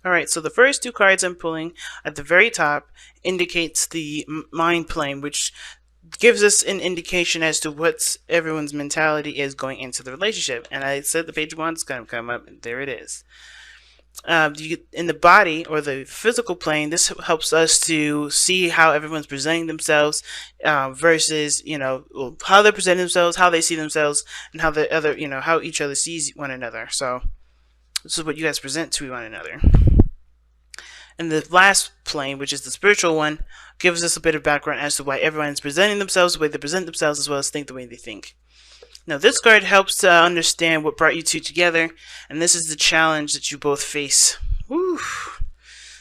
All right, so the first two cards I'm pulling at the very top indicates the mind plane, which gives us an indication as to what everyone's mentality is going into the relationship. And I said the page of wands is going to come up, and there it is. In the body or the physical plane, this helps us to see how everyone's presenting themselves versus, how they're presenting themselves, how they see themselves, and how the other, how each other sees one another. So this is what you guys present to one another. And the last plane, which is the spiritual one, gives us a bit of background as to why everyone's presenting themselves the way they present themselves, as well as think the way they think. Now, this card helps to understand what brought you two together, and this is the challenge that you both face. Woo.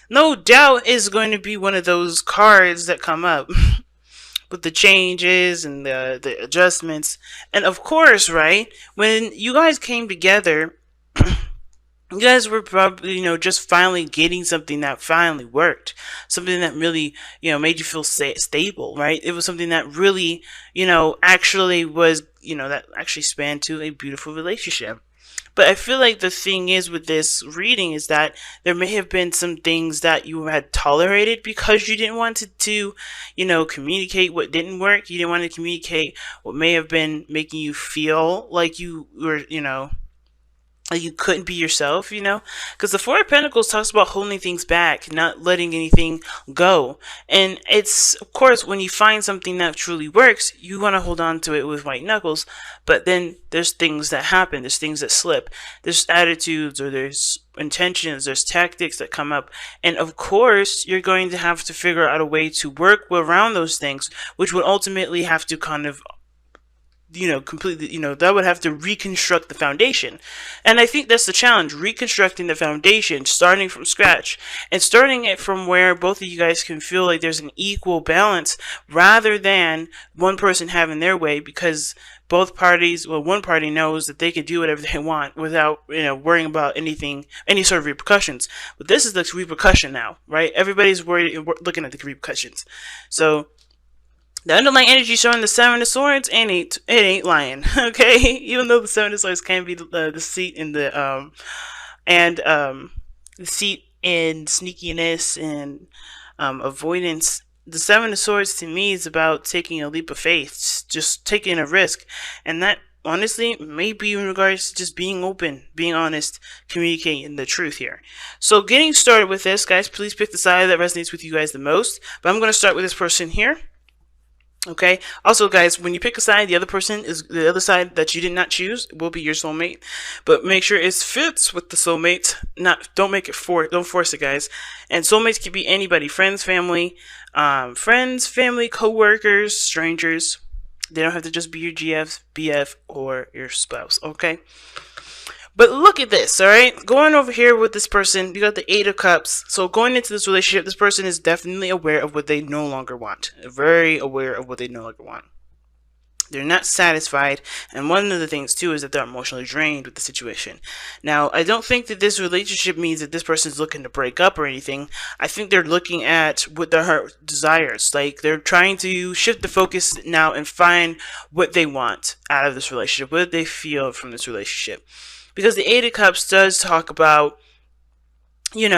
No doubt is going to be one of those cards that come up with the changes and the adjustments. And of course, right, when you guys came together, you guys were probably, just finally getting something that finally worked. Something that really, made you feel stable, right? It was something that really, actually was, that actually spanned to a beautiful relationship. But I feel like the thing is with this reading is that there may have been some things that you had tolerated because you didn't want to, communicate what didn't work. You didn't want to communicate what may have been making you feel like you were, like you couldn't be yourself, because the Four of Pentacles talks about holding things back, not letting anything go. And it's, of course, when you find something that truly works, you want to hold on to it with white knuckles. But then there's things that happen, there's things that slip, there's attitudes or there's intentions, there's tactics that come up. And of course, you're going to have to figure out a way to work around those things, which would ultimately have to kind of completely, that would have to reconstruct the foundation. And I think that's the challenge, reconstructing the foundation, starting from scratch, and starting it from where both of you guys can feel like there's an equal balance, rather than one person having their way, because both parties, one party knows that they can do whatever they want without, worrying about any sort of repercussions. But this is the repercussion now, right? Everybody's worried, looking at the repercussions. So the underlying energy showing the Seven of Swords it ain't lying, okay? Even though the Seven of Swords can be the seat in the seat in sneakiness and avoidance. The Seven of Swords to me is about taking a leap of faith, just taking a risk, and that honestly may be in regards to just being open, being honest, communicating the truth here. So getting started with this, guys, please pick the side that resonates with you guys the most. But I'm going to start with this person here. Okay. Also, guys, when you pick a side, the other side that you did not choose will be your soulmate. But make sure it fits with the soulmate. Don't force it, guys. And soulmates can be anybody: friends, family, co-workers, strangers. They don't have to just be your GF, BF, or your spouse. Okay. But look at this, alright? Going over here with this person, you got the Eight of Cups. So going into this relationship, this person is definitely aware of what they no longer want. Very aware of what they no longer want. They're not satisfied, and one of the things too is that they're emotionally drained with the situation. Now, I don't think that this relationship means that this person's looking to break up or anything. I think they're looking at what their heart desires. Like, they're trying to shift the focus now and find what they want out of this relationship, what they feel from this relationship. Because the Eight of Cups does talk about, looking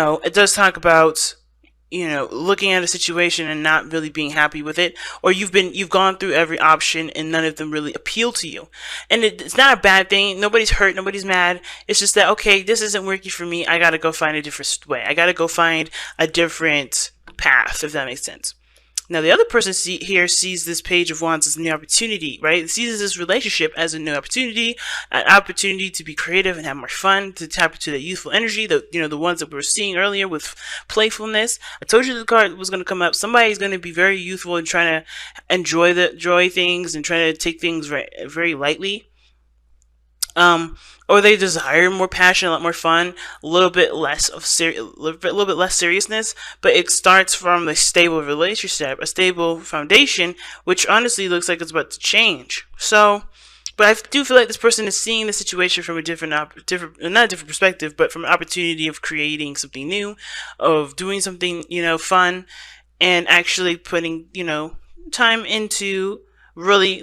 at a situation and not really being happy with it, or you've gone through every option and none of them really appeal to you. And it's not a bad thing. Nobody's hurt, nobody's mad. It's just that, okay, this isn't working for me. I gotta go find a different way. I gotta go find a different path, if that makes sense. Now, the other person here sees this Page of Wands as a new opportunity, right? It sees this relationship as a new opportunity, an opportunity to be creative and have more fun, to tap into that youthful energy, the ones that we were seeing earlier with playfulness. I told you the card was going to come up. Somebody's going to be very youthful and trying to enjoy things and trying to take things very, very lightly. Or they desire more passion, a lot more fun, a little bit less seriousness. But it starts from a stable relationship, a stable foundation, which honestly looks like it's about to change. So, but I do feel like this person is seeing the situation from a not a different perspective, but from an opportunity of creating something new, of doing something, fun, and actually putting, time into really,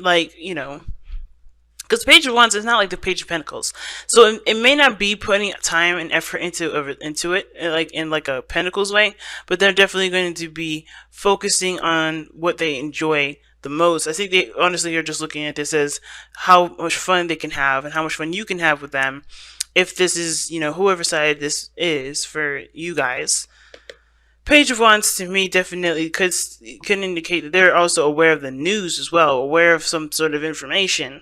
Because Page of Wands is not like the Page of Pentacles, so it may not be putting time and effort into it, like in like a Pentacles way, but they're definitely going to be focusing on what they enjoy the most. I think they honestly are just looking at this as how much fun they can have and how much fun you can have with them. If this is, whoever side this is for you guys. Page of Wands to me definitely can indicate that they're also aware of the news as well, aware of some sort of information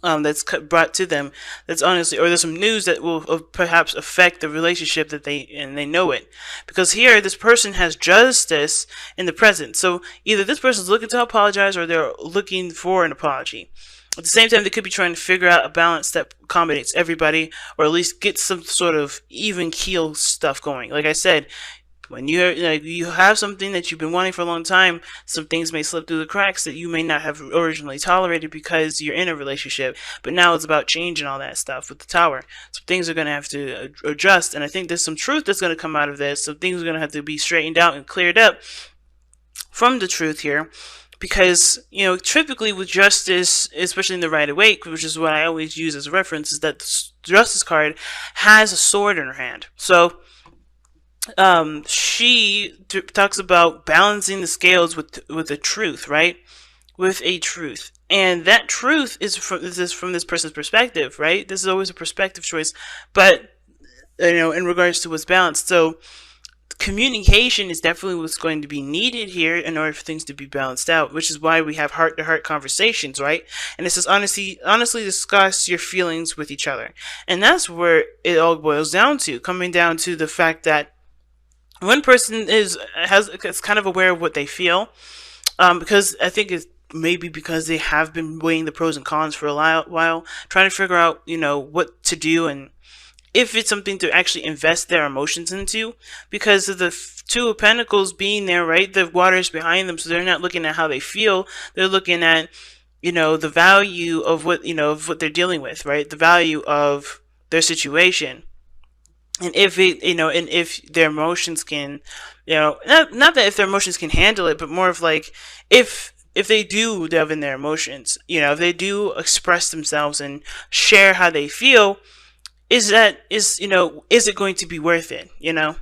that's brought to them. That's honestly, or there's some news that will perhaps affect the relationship that they know it. Because here, this person has justice in the present. So either this person's looking to apologize or they're looking for an apology. At the same time, they could be trying to figure out a balance that accommodates everybody, or at least get some sort of even keel stuff going. Like I said, when you have something that you've been wanting for a long time, some things may slip through the cracks that you may not have originally tolerated because you're in a relationship. But now it's about changing all that stuff with the Tower. So things are going to have to adjust, and I think there's some truth that's going to come out of this. So things are going to have to be straightened out and cleared up from the truth here. Because, typically with justice, especially in the Rider-Waite, which is what I always use as a reference, is that the Justice card has a sword in her hand. So she talks about balancing the scales with the truth, right? With a truth, and that truth is from this person's perspective, right? This is always a perspective choice, but in regards to what's balanced. So communication is definitely what's going to be needed here in order for things to be balanced out, which is why we have heart-to-heart conversations, right? And it says honestly discuss your feelings with each other, and that's where it all boils down to, coming down to the fact that one person is kind of aware of what they feel, because I think it's maybe because they have been weighing the pros and cons for a while, trying to figure out what to do and if it's something to actually invest their emotions into, because of the Two of Pentacles being there, right? The water is behind them, so they're not looking at how they feel. They're looking at the value of what they're dealing with, right? The value of their situation. And if if their emotions can, not that if their emotions can handle it, but more of like, if they do delve in their emotions, if they do express themselves and share how they feel, is it going to be worth it, And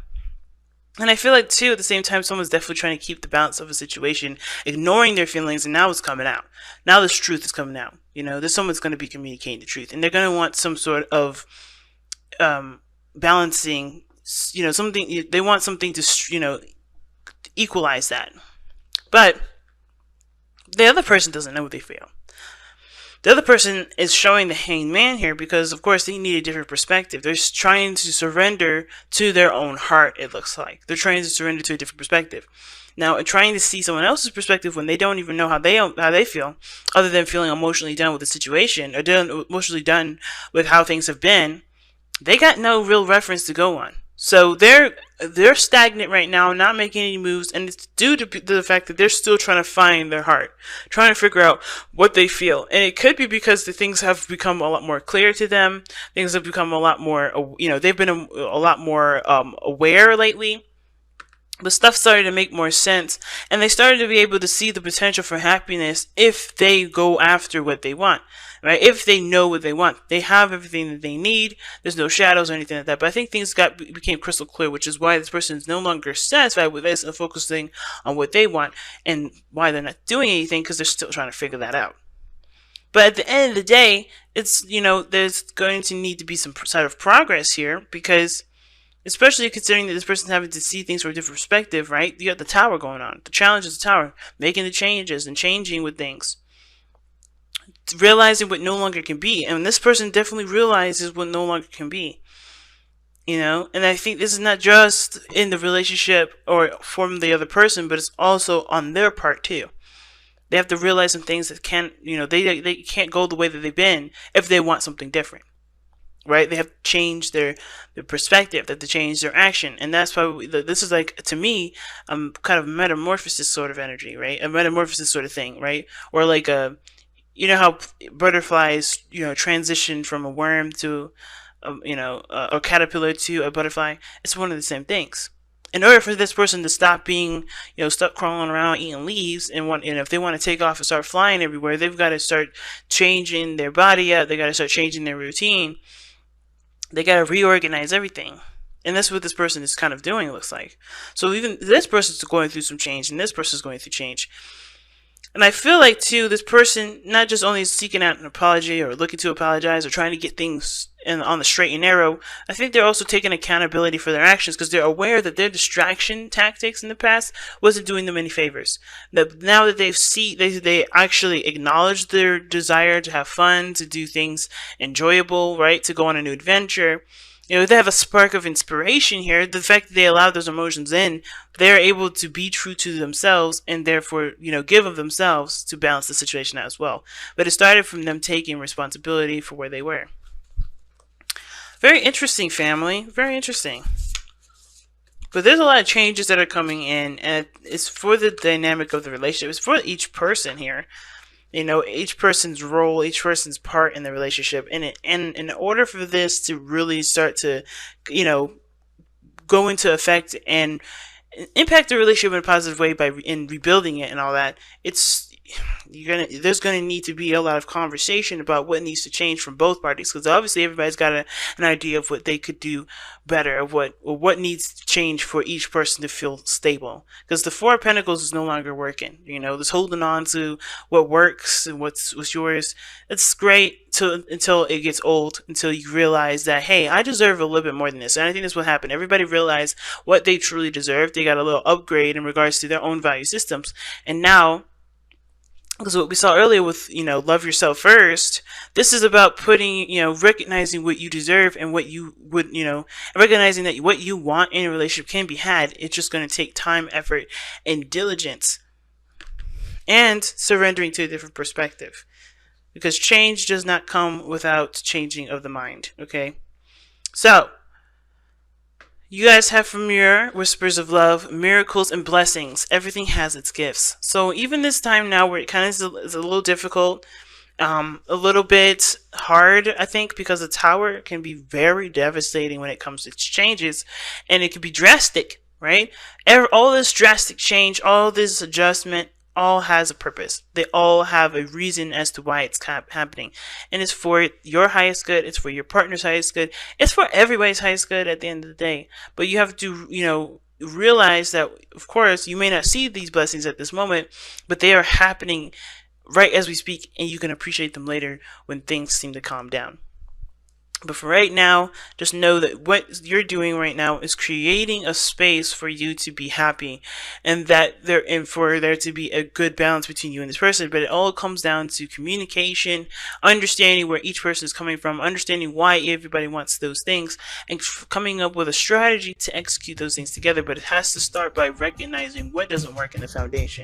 I feel like too, at the same time, someone's definitely trying to keep the balance of a situation, ignoring their feelings, and now it's coming out. Now this truth is coming out. There's someone's going to be communicating the truth, and they're going to want some sort of balancing, something. They want something to equalize that, but the other person doesn't know what they feel. The other person is showing the Hanged Man here because, of course, they need a different perspective. They're trying to surrender to their own heart, it looks like. They're trying to surrender to a different perspective. Now, trying to see someone else's perspective when they don't even know how they feel, other than feeling emotionally done with the situation, or emotionally done with how things have been, they got no real reference to go on. So they're stagnant right now, not making any moves, and it's due to the fact that they're still trying to find their heart, trying to figure out what they feel. And it could be because the things have become a lot more clear to them. Things have become a lot more, they've been a lot more aware lately. But stuff started to make more sense, and they started to be able to see the potential for happiness if they go after what they want, right? If they know what they want, they have everything that they need. There's no shadows or anything like that. But I think things became crystal clear, which is why this person is no longer satisfied with this and focusing on what they want, and why they're not doing anything, because they're still trying to figure that out. But at the end of the day, it's there's going to need to be some sort of progress here, because especially considering that this person's having to see things from a different perspective, right? You got the Tower going on. The challenge is the Tower, making the changes and changing with things, realizing what no longer can be. And this person definitely realizes what no longer can be, and I think this is not just in the relationship or from the other person, but it's also on their part too. They have to realize some things that can't, they can't go the way that they've been if they want something different. Right? They have to change their perspective, they have to change their action. And that's why this is like, to me, kind of metamorphosis sort of energy, right? A metamorphosis sort of thing, right? Or like how butterflies, transition from a worm to, a caterpillar to a butterfly. It's one of the same things. in order for this person to stop being, stuck crawling around eating leaves, and if they want to take off and start flying everywhere, they've got to start changing their body up. They got to start changing their routine. They got to reorganize everything. And that's what this person is kind of doing, it looks like. So even this person's going through some change, and this person's going through change. And I feel like, too, this person not just only seeking out an apology or looking to apologize or trying to get things on the straight and narrow, I think they're also taking accountability for their actions, because they're aware that their distraction tactics in the past wasn't doing them any favors. That now that they actually acknowledge their desire to have fun, to do things enjoyable, right, to go on a new adventure. They have a spark of inspiration here. The fact that they allow those emotions in, they're able to be true to themselves and therefore, give of themselves to balance the situation out as well. But it started from them taking responsibility for where they were. Very interesting, family. Very interesting. But there's a lot of changes that are coming in, and it's for the dynamic of the relationship. It's for each person here. Each person's role, each person's part in the relationship. And in order for this to really start to, go into effect and impact the relationship in a positive way in rebuilding it and all that, there's gonna need to be a lot of conversation about what needs to change from both parties, because obviously everybody's got an idea of what they could do better, of what needs to change for each person to feel stable. Because the Four of Pentacles is no longer working. This holding on to what works and what's yours. It's great until it gets old, until you realize that, hey, I deserve a little bit more than this. And I think that's what happened. Everybody realized what they truly deserve. They got a little upgrade in regards to their own value systems, and now, because what we saw earlier with, love yourself first, this is about putting, recognizing what you deserve and what you would, recognizing that what you want in a relationship can be had. It's just going to take time, effort, and diligence, and surrendering to a different perspective, because change does not come without changing of the mind. Okay, so you guys have from your Whispers of Love, miracles and blessings. Everything has its gifts. So even this time now, where it kind of is a little difficult, a little bit hard, I think, because the Tower can be very devastating when it comes to changes, and it can be drastic, right? All this drastic change, all this adjustment, all has a purpose. They all have a reason as to why it's happening, and it's for your highest good. It's for your partner's highest good. It's for everybody's highest good at the end of the day. But you have to, realize that, of course, you may not see these blessings at this moment, but they are happening right as we speak, and you can appreciate them later when things seem to calm down. But for right now, just know that what you're doing right now is creating a space for you to be happy, and for there to be a good balance between you and this person. But it all comes down to communication, understanding where each person is coming from, understanding why everybody wants those things, and coming up with a strategy to execute those things together. But it has to start by recognizing what doesn't work in the foundation.